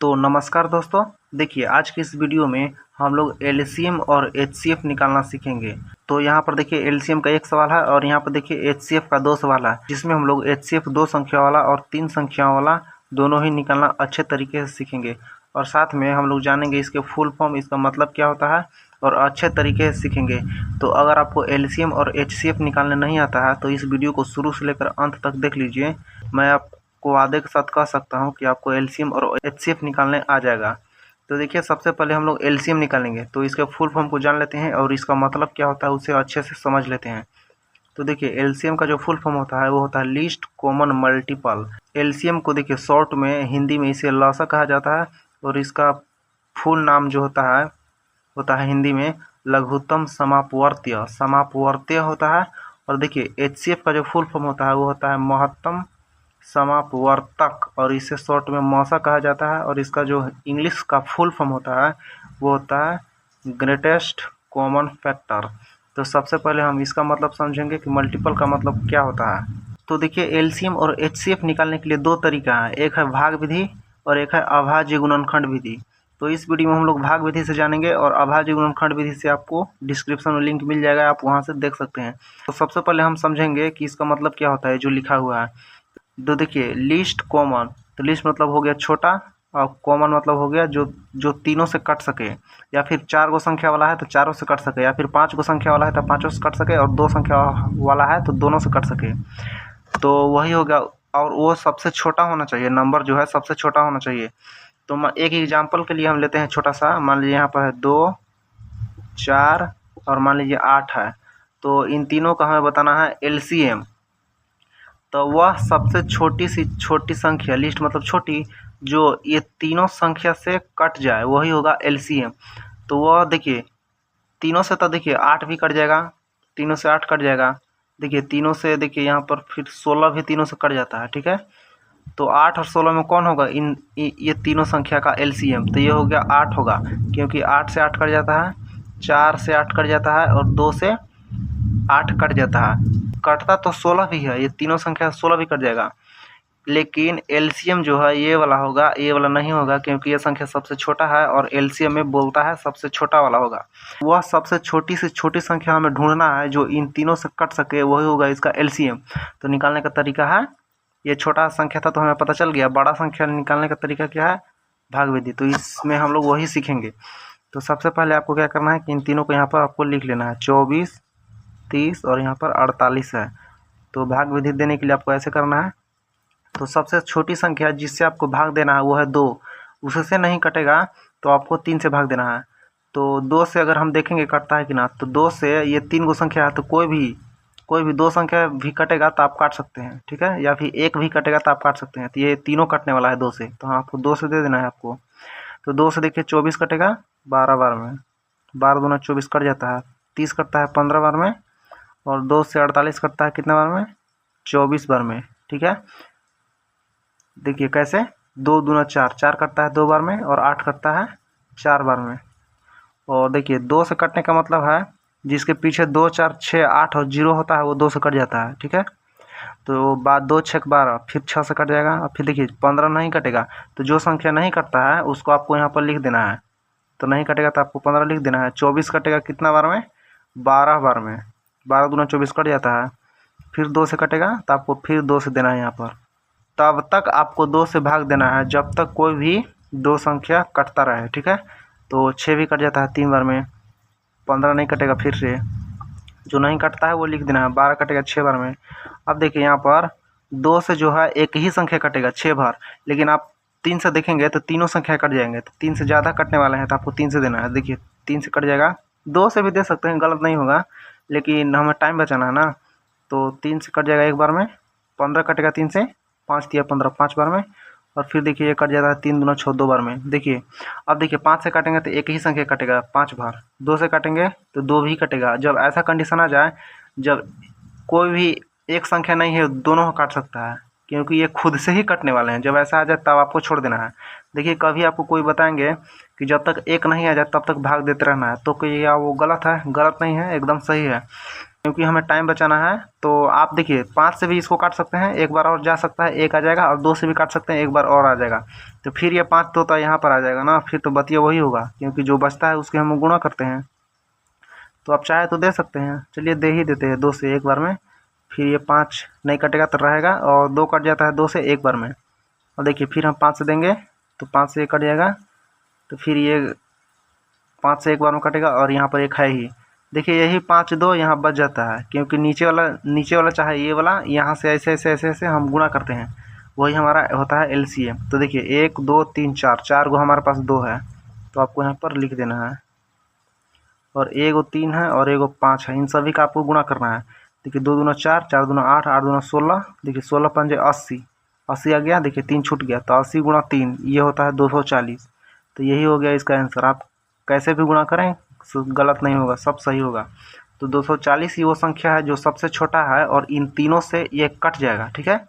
तो नमस्कार दोस्तों, देखिए आज की इस वीडियो में हम लोग एलसीएम और एचसीएफ निकालना सीखेंगे। तो यहाँ पर देखिए एलसीएम का एक सवाल है और यहाँ पर देखिए एचसीएफ का दो सवाल है, जिसमें हम लोग एचसीएफ 2 संख्या वाला और 3 संख्याओं वाला दोनों ही निकालना अच्छे तरीके से सीखेंगे। और साथ में हम लोग जानेंगे इसके फुल फॉर्म, इसका मतलब क्या होता है और अच्छे तरीके से सीखेंगे। तो अगर आपको एलसीएम और एचसीएफ निकालने नहीं आता है तो इस वीडियो को शुरू से लेकर अंत तक देख लीजिए। मैं आपको वादे के साथ कह सकता हूँ कि आपको एलसीएम और एचसीएफ निकालने आ जाएगा। तो देखिए सबसे पहले हम लोग एलसीएम निकालेंगे, तो इसके फुल फॉर्म को जान लेते हैं और इसका मतलब क्या होता है उसे अच्छे से समझ लेते हैं। तो देखिए एलसीएम का जो फुल फॉर्म होता है वो होता है लीस्ट कॉमन मल्टीपल। एलसीएम को देखिए शॉर्ट में हिंदी में इसे लसा कहा जाता है और इसका फुल नाम जो होता है हिंदी में लघुत्तम समापवर्त्य। समापवर्त्य होता है। और देखिए एचसीएफ का जो फुल फॉर्म होता है वो होता है महत्तम समापवर्तक और इसे शॉर्ट में मौसा कहा जाता है। और इसका जो इंग्लिश का फुल फॉर्म होता है वो होता है ग्रेटेस्ट कॉमन फैक्टर। तो सबसे पहले हम इसका मतलब समझेंगे कि मल्टीपल का मतलब क्या होता है। तो देखिए एलसीएम और एचसीएफ निकालने के लिए दो तरीका है, एक है भाग विधि और एक है अभाज्य गुणनखंड विधि। तो इस वीडियो में हम लोग भाग विधि से जानेंगे और अभाज्य गुणनखंड विधि से आपको डिस्क्रिप्शन में लिंक मिल जाएगा, आप वहां से देख सकते हैं। तो सबसे पहले हम समझेंगे कि इसका मतलब क्या होता है जो लिखा हुआ है। तो देखिए लीस्ट कॉमन, तो लीस्ट मतलब हो गया छोटा और कॉमन मतलब हो गया जो तीनों से कट सके, या फिर 4 गो संख्या वाला है तो चारों से कट सके, या फिर 5 गो संख्या वाला है तो पांचों से कट सके, और 2 संख्या वाला है तो दोनों से कट सके। तो वही हो गया। और वो सबसे छोटा होना चाहिए, नंबर जो है सबसे छोटा होना चाहिए। तो एक एग्जाम्पल के लिए हम लेते हैं छोटा सा, मान लीजिए यहाँ पर है 2, 4 और मान लीजिए 8 है। तो इन तीनों का हमें बताना है एलसीएम। तो वह सबसे छोटी संख्या, लिस्ट मतलब छोटी, जो ये तीनों संख्या से कट जाए वही होगा एलसीएम। तो वह देखिए तीनों से, तो देखिए 8 भी कट जाएगा, तीनों से 8 कट जाएगा। देखिए तीनों से, देखिए यहाँ पर फिर 16 भी तीनों से कट जाता है, ठीक है। तो 8 और 16 में कौन होगा ये तीनों संख्या का एलसीएम। तो ये हो गया 8 होगा, क्योंकि 8 से 8 कट जाता है, 4 से 8 कट जाता है और 2 से 8 कट जाता है। कटता तो 16 भी है, ये तीनों संख्या 16 भी कट जाएगा, लेकिन एलसीएम जो है ये वाला होगा, ये वाला नहीं होगा, क्योंकि ये संख्या सबसे छोटा है और एलसीएम में बोलता है सबसे छोटा वाला होगा। वह सबसे छोटी से छोटी संख्या हमें ढूंढना है जो इन तीनों से कट सके, वही होगा इसका एलसीएम। तो निकालने का तरीका है, ये छोटा संख्या था तो हमें पता चल गया, बड़ा संख्या निकालने का तरीका क्या है, भाग विधि। तो इसमें हम लोग वही सीखेंगे। तो सबसे पहले आपको क्या करना है कि इन तीनों को यहाँ पर आपको लिख लेना है, 24, 30 और यहाँ पर 48 है। तो भाग विधि देने के लिए आपको ऐसे करना है। तो सबसे छोटी संख्या जिससे आपको भाग देना है वो है 2, उससे नहीं कटेगा तो आपको 3 से भाग देना है। तो 2 से अगर हम देखेंगे कटता है कि ना, तो 2 से ये 3 गो संख्या है तो कोई भी 2 संख्या भी कटेगा तो आप काट सकते हैं, ठीक है, या फिर 1 भी कटेगा तो आप काट सकते हैं। तो ये तीनों कटने वाला है 2 से, तो आपको 2 से दे देना है आपको। तो 2 से देखिए 24 कटेगा 12 बार में, 12 दूना 24 कट जाता है, 30 कटता है 15 बार में, और 2 से 48 कटता है कितने बार में, 24 बार में, ठीक है। देखिए कैसे, 2 दूना 4, 4 कटता है 2 बार में, और 8 कटता है 4 बार में। और देखिए 2 से कटने का मतलब है जिसके पीछे 2, 4, 6, 8 और 0 होता है वो 2 से कट जाता है, ठीक है। तो बाद 2 6 12, फिर 6 से कट जाएगा, और फिर देखिए 15 नहीं कटेगा। तो जो संख्या नहीं कटता है उसको आपको यहाँ पर लिख देना है। तो नहीं कटेगा तो आपको 15 लिख देना है। 24 कटेगा कितना बार में, 12 बार में, 12 दूना 24 कट जाता है। फिर 2 से कटेगा तो आपको फिर 2 से देना है यहाँ पर। तब तक आपको 2 से भाग देना है जब तक कोई भी 2 संख्या कटता रहे, ठीक है। तो 6 भी कट जाता है 3 बार में, 15 नहीं कटेगा, फिर से जो नहीं कटता है वो लिख देना है, 12 कटेगा 6 बार में। अब देखिए यहाँ पर 2 से जो है एक ही संख्या कटेगा 6 बार, लेकिन आप 3 से देखेंगे तो तीनों संख्या कट जाएंगे। तो 3 से ज़्यादा कटने वाले हैं तो आपको 3 से देना है। देखिए 3 से कट जाएगा, 2 से भी दे सकते हैं, गलत नहीं होगा, लेकिन हमें टाइम बचाना है ना। तो 3 से कट जाएगा एक बार में, 15 कटेगा 3 से, 5 दिया 15, 5 बार में, और फिर देखिए ये कट जाता है 3 दूना 6, 2 बार में। देखिए अब देखिए 5 से काटेंगे तो एक ही संख्या कटेगा 5 बार, 2 से काटेंगे तो 2 भी कटेगा। जब ऐसा कंडीशन आ जाए जब कोई भी एक संख्या नहीं है, दोनों काट सकता है, क्योंकि ये खुद से ही कटने वाले हैं। जब ऐसा आ जाए तब आपको छोड़ देना है। देखिए कभी आपको कोई बताएंगे कि जब तक एक नहीं आ जाए तब तक भाग देते रहना है, तो क्या वो गलत है? गलत नहीं है, एकदम सही है। क्योंकि हमें टाइम बचाना है। तो आप देखिए 5 से भी इसको काट सकते हैं, एक बार और जा सकता है, 1 आ जाएगा, और 2 से भी काट सकते हैं, एक बार और आ जाएगा। तो फिर ये 5 तो यहाँ पर आ जाएगा ना, फिर तो बतिया वही होगा, क्योंकि जो बचता है उसके हम गुणा करते हैं। तो आप चाहे तो दे सकते हैं, चलिए दे ही देते हैं 2 से एक बार में। फिर ये 5 नहीं कटेगा तो रहेगा, और 2 कट जाता है 2 से एक बार में। और देखिए फिर हम 5 से देंगे तो 5 से 1 कट जाएगा, तो फिर ये 5 से एक बार में कटेगा, और यहाँ पर 1 है ही। देखिए यही 5 2 यहाँ बच जाता है, क्योंकि नीचे वाला चाहे ये वाला, यहाँ से ऐसे ऐसे ऐसे ऐसे हम गुणा करते हैं, वही हमारा होता है एलसीएम। तो देखिए 1 2 3 4, 4 गो हमारे पास 2 है, तो आपको यहाँ पर लिख देना है। और 1 गो 3 है और 1 गो 5 है, इन सभी का आपको गुणा करना है। देखिए 2 दूना 4, 4 दूना 8, 8 दूना 16, देखिए 16 पंजे 80, 80 आ गया। देखिए 3 छूट गया, तो 80 गुणा 3 ये होता है 240। तो यही हो गया इसका आंसर। आप कैसे भी गुणा करें गलत नहीं होगा, सब सही होगा। तो 240 ही वो संख्या है जो सबसे छोटा है, और इन तीनों से ये कट जाएगा, ठीक है।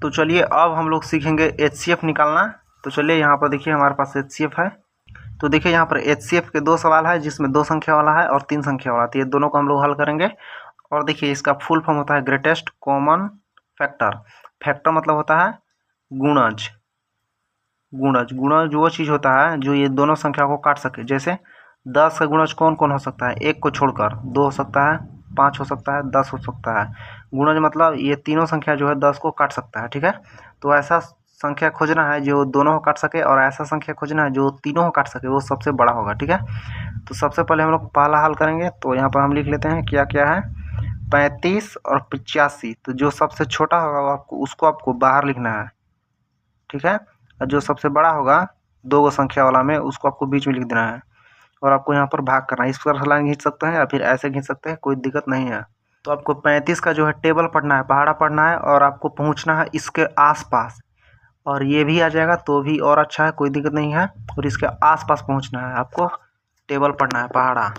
तो चलिए अब हम लोग सीखेंगे एचसीएफ निकालना। तो चलिए यहाँ पर देखिए हमारे पास एचसीएफ है। तो देखिए यहाँ पर एचसीएफ के 2 सवाल है, जिसमें 2 संख्या वाला है और 3 संख्या वाला। तो ये दोनों को हम लोग हल करेंगे। और देखिए इसका फुल फॉर्म होता है ग्रेटेस्ट कॉमन फैक्टर। फैक्टर मतलब होता है गुणज। गुणज वो चीज़ होता है जो ये दोनों संख्या को काट सके। जैसे 10 का गुणज कौन कौन हो सकता है, 1 को छोड़कर 2 हो सकता है, 5 हो सकता है, 10 हो सकता है। गुणज मतलब ये तीनों संख्या जो है 10 को काट सकता है, ठीक है। तो ऐसा संख्या खोजना है जो दोनों को काट सके, और ऐसा संख्या खोजना है जो तीनों को काट सके, वो सबसे बड़ा होगा, ठीक है। तो सबसे पहले हम लोग पहला हल करेंगे। तो यहाँ पर हम लिख लेते हैं क्या क्या है, 35 और 85। तो जो सबसे छोटा होगा उसको आपको बाहर लिखना है, ठीक है। और जो सबसे बड़ा होगा 2 गो संख्या वाला में, उसको आपको बीच में लिख देना है। और आपको यहाँ पर भाग करना है, इस तरह से लाइन खींच सकते हैं या फिर ऐसे खींच सकते हैं, कोई दिक्कत नहीं है। तो आपको 35 का जो है टेबल पढ़ना है, पहाड़ा पढ़ना है, और आपको पहुँचना है इसके आसपास। और ये भी आ जाएगा तो भी और अच्छा है, कोई दिक्कत नहीं है। और इसके आसपास पहुँचना है, आपको टेबल पढ़ना है, पहाड़ा।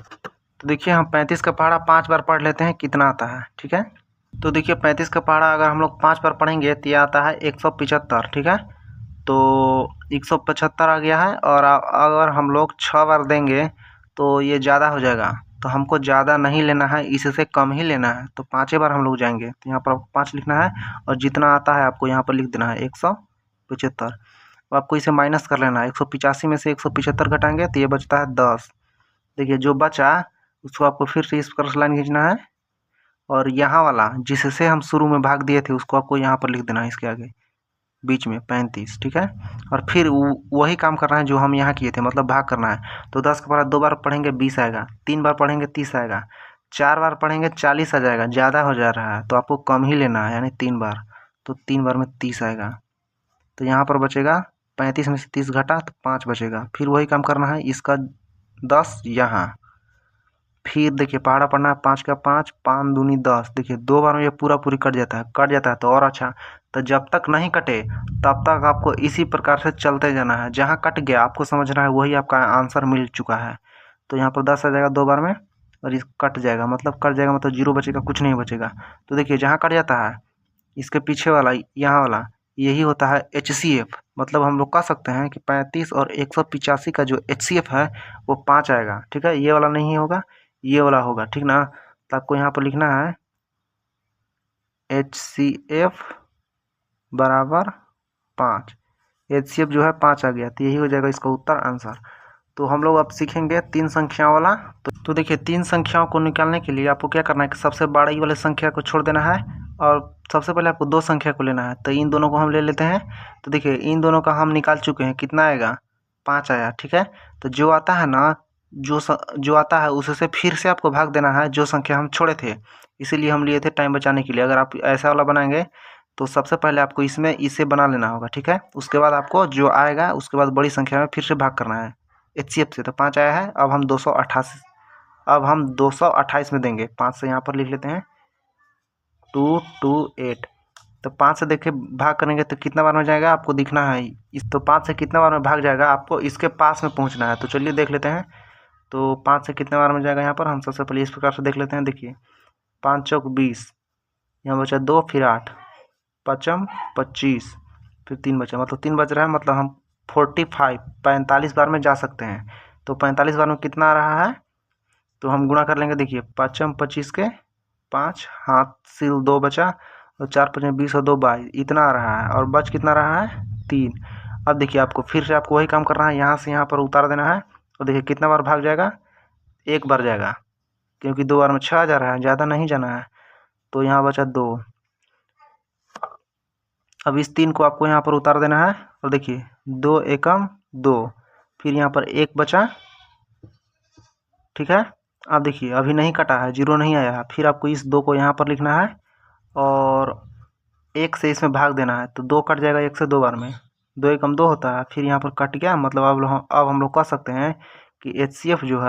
तो देखिए हम 35 का पहाड़ा 5 बार पढ़ लेते हैं, कितना आता है, ठीक है। तो देखिए 35 का पहाड़ा अगर हम लोग 5 बार पढ़ेंगे तो ये आता है 175, ठीक है। तो 175 आ गया है। और अगर हम लोग 6 बार देंगे तो ये ज़्यादा हो जाएगा, तो हमको ज़्यादा नहीं लेना है, इससे कम ही लेना है। तो 5 बार हम लोग जाएंगे, तो यहाँ पर आपको 5 लिखना है, और जितना आता है आपको यहाँ पर लिख देना है 175। अब आपको इसे माइनस कर लेना है, 185 में से 175 घटाएंगे तो ये बचता है 10। देखिए जो बचा उसको आपको फिर से इस पर लाइन खींचना है, और यहाँ वाला जिससे हम शुरू में भाग दिए थे उसको आपको यहाँ पर लिख देना है, इसके आगे बीच में 35, ठीक है। और फिर वही काम करना है जो हम यहाँ किए थे, मतलब भाग करना है। तो 10 का पढ़ा 2 बार पढ़ेंगे 20 आएगा, 3 बार पढ़ेंगे 30 आएगा, 4 बार पढ़ेंगे 40 आ जाएगा, ज़्यादा हो जा रहा है तो आपको कम ही लेना है, यानी 3 बार। तो 3 बार में 30 आएगा। तो यहाँ पर बचेगा 35 में से 30 घटा तो 5 बचेगा। फिर वही काम करना है, इसका 10 यहाँ। फिर देखिए पहाड़ा पढ़ना है, 5 का 5, 5 दूनी 10। देखिए 2 बार में ये पूरा पूरी कट जाता है तो और अच्छा। तो जब तक नहीं कटे तब तक आपको इसी प्रकार से चलते जाना है, जहाँ कट गया आपको समझना है वही आपका आंसर मिल चुका है। तो यहाँ पर 10 आ जाएगा 2 बार में, और इस कट जाएगा, मतलब कट जाएगा मतलब 0 बचेगा, कुछ नहीं बचेगा। तो देखिए जहाँ कट जाता है इसके पीछे वाला, यहाँ वाला, यही होता है HCF। मतलब हम लोग कह सकते हैं कि 35 और 185 का जो HCF है वो 5 आएगा, ठीक है। ये वाला नहीं होगा, ये वाला होगा, ठीक ना। तो आपको यहाँ पर लिखना है HCF बराबर 5। HCF जो है 5 आ गया, तो यही हो जाएगा इसका उत्तर आंसर। तो हम लोग अब सीखेंगे 3 संख्याओं वाला। तो देखिए 3 संख्याओं को निकालने के लिए आपको क्या करना है कि सबसे बड़ी वाले संख्या को छोड़ देना है, और सबसे पहले आपको 2 संख्या को लेना है। तो इन दोनों को हम ले लेते हैं। तो देखिए इन दोनों का हम निकाल चुके हैं, कितना आएगा, 5 आया, ठीक है। तो जो आता है ना, जो आता है उससे फिर से आपको भाग देना है जो संख्या हम छोड़े थे, इसीलिए हम लिए थे टाइम बचाने के लिए। अगर आप ऐसा वाला बनाएंगे तो सबसे पहले आपको इसमें इसे बना लेना होगा, ठीक है। उसके बाद आपको जो आएगा उसके बाद बड़ी संख्या में फिर से भाग करना है HCF से। तो 5 आया है, अब हम 228 में देंगे। 5 से यहाँ पर लिख लेते हैं 228। तो 5 से देखिए भाग करेंगे तो कितना बार में जाएगा आपको दिखना है इस। तो 5 से कितना बार में भाग जाएगा आपको इसके पास में पहुँचना है। तो चलिए देख लेते हैं। तो 5 से कितने बार में जाएगा यहाँ पर, हम सबसे पहले इस प्रकार से देख लेते हैं। देखिए 5 चौक 20, यहाँ बचा 2, फिर 8, 5 25, फिर 3 बचा, मतलब 3 बच रहा है, मतलब हम 45 बार में जा सकते हैं। तो 45 बार में कितना आ रहा है, तो हम गुणा कर लेंगे। देखिए 5 25 के 5, हाथ सिल 2 बचा, और 4 5 20 और 2 22, इतना आ रहा है। और बच कितना रहा है? 3। अब देखिए आपको फिर से आपको वही काम करना है, यहाँ से यहाँ पर उतार देना है। और देखिए कितना बार भाग जाएगा? 1 बार जाएगा, क्योंकि 2 बार में 6 आ जा रहा है, ज़्यादा नहीं जाना है। तो यहाँ बचा 2। अब इस 3 को आपको यहाँ पर उतार देना है। और देखिए 2 एकम 2, फिर यहाँ पर 1 बचा, ठीक है। अब देखिए अभी नहीं कटा है, 0 नहीं आया है। फिर आपको इस 2 को यहाँ पर लिखना है और 1 से इसमें भाग देना है, तो 2 कट जाएगा 1 से 2 बार में। 2 एकम 2 होता है, फिर यहाँ पर कट गया, मतलब अब हम लोग कह सकते हैं कि HCF जो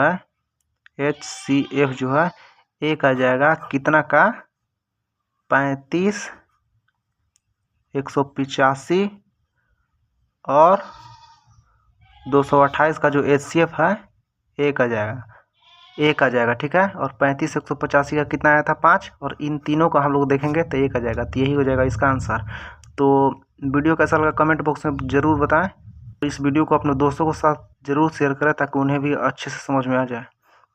है एक आ जाएगा कितना का? 35, 185 और 228 का जो HCF है एक आ जाएगा, ठीक है। और 35 185 का कितना आया था? 5, और इन तीनों का हम लोग देखेंगे तो एक आ जाएगा, तो यही हो जाएगा इसका आंसर। तो वीडियो कैसा लगा कमेंट बॉक्स में ज़रूर बताएं। इस वीडियो को अपने दोस्तों के साथ ज़रूर शेयर करें ताकि उन्हें भी अच्छे से समझ में आ जाए।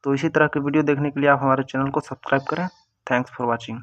तो इसी तरह के वीडियो देखने के लिए आप हमारे चैनल को सब्सक्राइब करें। Thanks for watching.